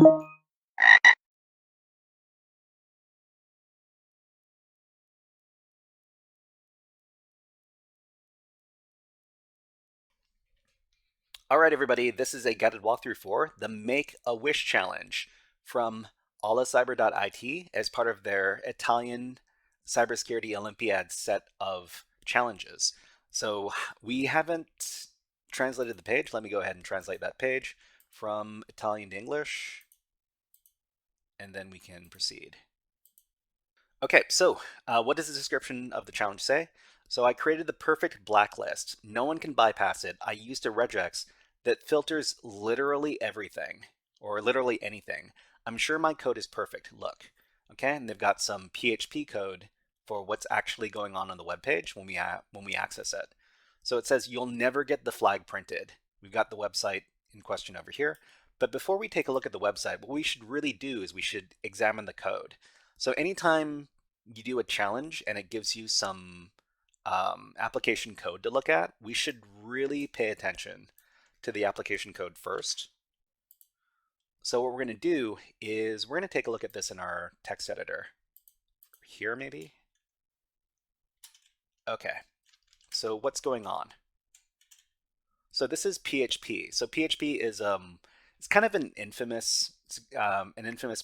All right, everybody, this is a guided walkthrough for the Make-A-Wish Challenge from olicyber.it as part of their Italian Cybersecurity Olympiad set of challenges. So we haven't translated the page. Let me go ahead and translate that page from Italian to English, and then we can proceed. Okay, so what does the description of the challenge say? So I created the perfect blacklist. No one can bypass it. I used a regex that filters literally everything, or literally anything. I'm sure my code is perfect. Look, okay, and they've got some PHP code for what's actually going on the web page when we access it. So it says you'll never get the flag printed. We've got the website in question over here. But before we take a look at the website, what we should really do is we should examine the code. So anytime you do a challenge and it gives you some application code to look at, we should really pay attention to the application code first. So what we're going to do is we're going to take a look at this in our text editor. Here, maybe? Okay, so what's going on? So this is PHP. So PHP is it's kind of an infamous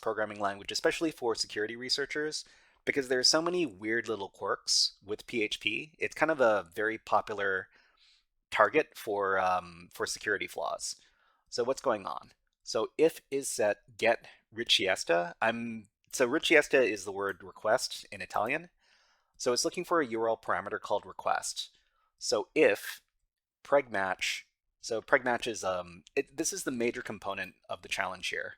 programming language, especially for security researchers, because there's so many weird little quirks with PHP. It's kind of a very popular target for security flaws. So what's going on? So if is set get richiesta. So richiesta is the word request in Italian. So it's looking for a URL parameter called request. So if pregmatch. So pregmatch is this is the major component of the challenge here.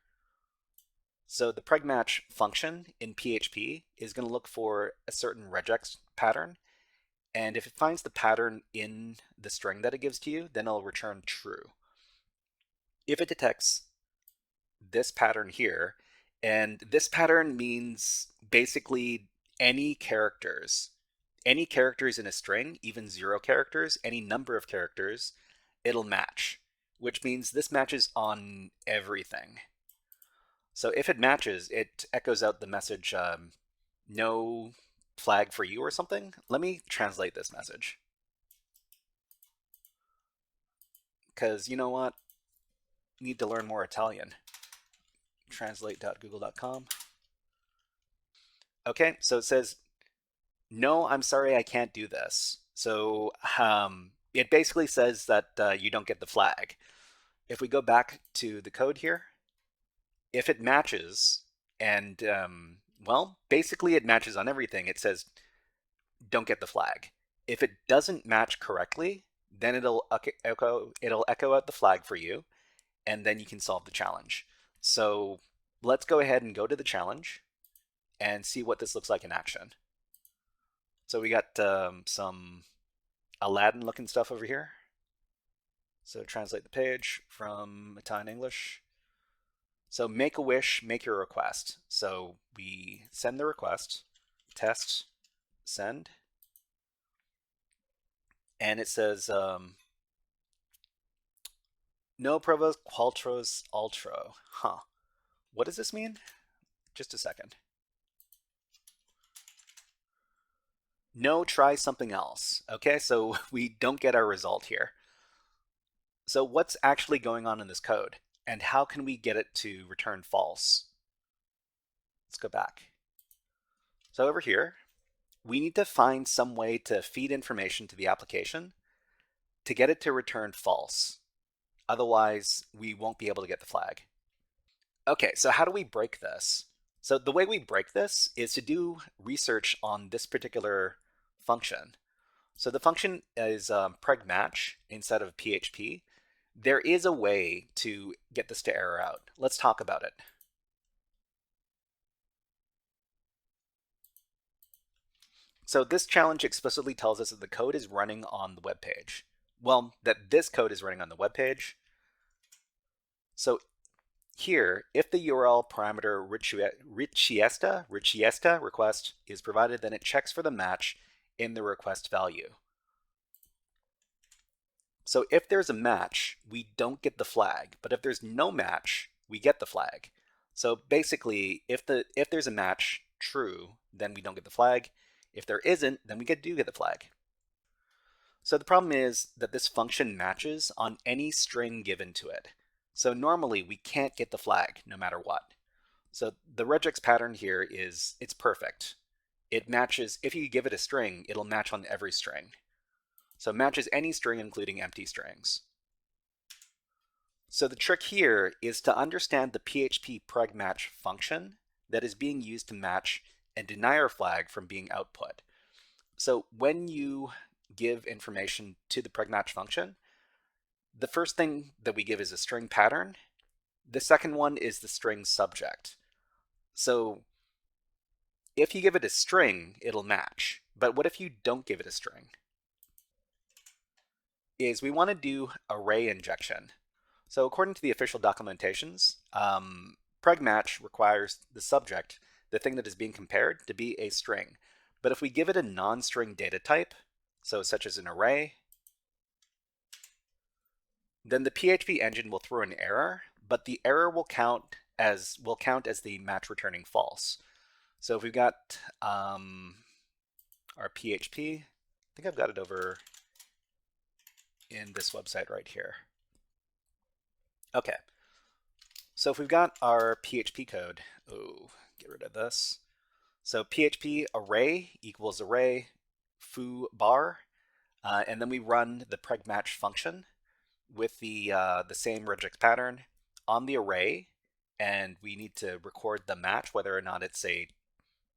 So the pregmatch function in PHP is going to look for a certain regex pattern, and if it finds the pattern in the string that it gives to you, then it'll return true. If it detects this pattern here, and this pattern means basically any characters in a string, even 0 characters, any number of characters, it'll match, which means this matches on everything. So if it matches, it echoes out the message, no flag for you or something. Let me translate this message. Because you know what? You need to learn more Italian. Translate.google.com. Okay, so it says, no, I'm sorry, I can't do this. So it basically says that you don't get the flag. If we go back to the code here, if it matches, and well, basically it matches on everything. It says don't get the flag. If it doesn't match correctly, then it'll echo out the flag for you, and then you can solve the challenge. So let's go ahead and go to the challenge and see what this looks like in action. So we got some Aladdin looking stuff over here. So translate the page from Italian English. So make a wish, make your request. So we send the request, test, send, and it says no provos qualtros altro. Huh. What does this mean? Just a second. No, try something else. Okay, so we don't get our result here. So what's actually going on in this code? And how can we get it to return false? Let's go back. So over here, we need to find some way to feed information to the application to get it to return false. Otherwise, we won't be able to get the flag. Okay, so how do we break this? So the way we break this is to do research on this particular function. So the function is pregmatch instead of PHP. There is a way to get this to error out. Let's talk about it. So this challenge explicitly tells us that the code is running on the web page. Well, that this code is running on the web page. So here, if the URL parameter richiesta request is provided, then it checks for the match in the request value. So if there's a match, we don't get the flag, but if there's no match, we get the flag. So basically, if there's a match true, then we don't get the flag. If there isn't, then we do get the flag. So the problem is that this function matches on any string given to it. So normally we can't get the flag no matter what. So the regex pattern here is, it's perfect. It matches, if you give it a string, it'll match on every string. So it matches any string including empty strings. So the trick here is to understand the PHP pregmatch function that is being used to match a denier flag from being output. So when you give information to the pregmatch function, the first thing that we give is a string pattern. The second one is the string subject. So if you give it a string, it'll match. But what if you don't give it a string? Is we want to do array injection. So according to the official documentations, pregmatch requires the subject, the thing that is being compared, to be a string. But if we give it a non-string data type, so such as an array, then the PHP engine will throw an error, but the error will count as the match returning false. So if we've got our PHP, I think I've got it over in this website right here. Okay, so if we've got our PHP code, get rid of this. So PHP array equals array foo bar, and then we run the pregmatch function with the same regex pattern on the array, and we need to record the match, whether or not it's a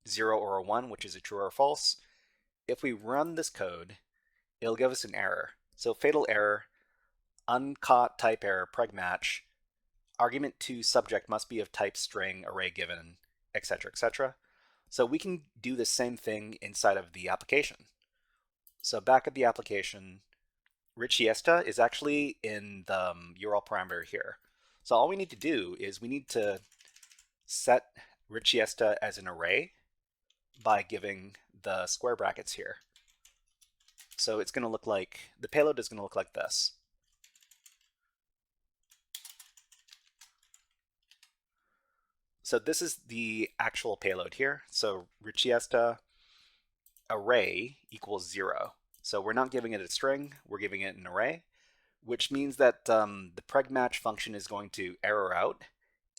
0 or a 1, which is a true or false. If we run this code, it'll give us an error. So fatal error, uncaught type error, pregmatch, argument to subject must be of type string, array given, etc., etc. So we can do the same thing inside of the application. So back at the application, richiesta is actually in the URL parameter here. So all we need to do is we need to set richiesta as an array by giving the square brackets here. So it's going to look like, the payload is going to look like this. So this is the actual payload here. So richiesta array equals 0. So we're not giving it a string, we're giving it an array, which means that the pregmatch function is going to error out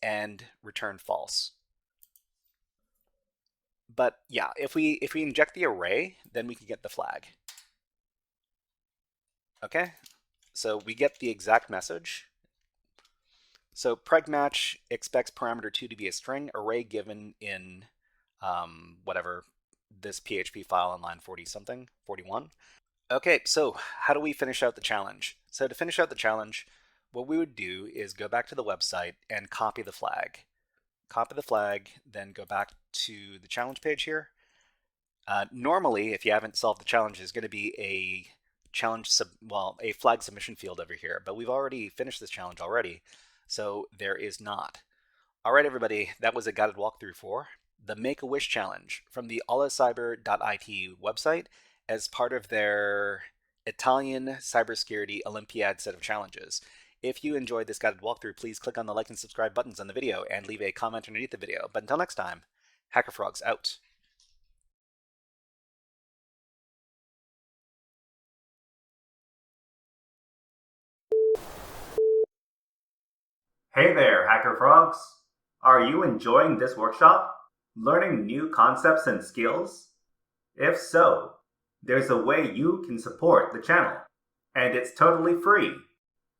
and return false. But yeah, if we inject the array, then we can get the flag. Okay, so we get the exact message. So pregmatch expects parameter 2 to be a string, array given in whatever, this PHP file on line 40 something, 41. Okay, so how do we finish out the challenge? So to finish out the challenge, what we would do is go back to the website and copy the flag. Copy the flag, then go back to the challenge page here. Normally, if you haven't solved the challenge, there's going to be a a flag submission field over here, but we've already finished this challenge already, so there is not. All right, everybody, that was a guided walkthrough for the Make-A-Wish Challenge from the olicyber.it website as part of their Italian cybersecurity Olympiad set of challenges. If you enjoyed this guided walkthrough, please click on the like and subscribe buttons on the video and leave a comment underneath the video. But until next time, HackerFrogs out. Hey there, HackerFrogs! Are you enjoying this workshop? Learning new concepts and skills? If so, there's a way you can support the channel, and it's totally free.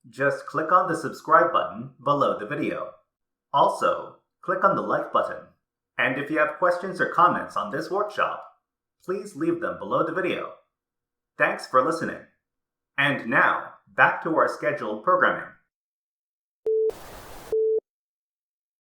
Just click on the subscribe button below the video. Also, click on the like button. And if you have questions or comments on this workshop, please leave them below the video. Thanks for listening. And now, back to our scheduled programming.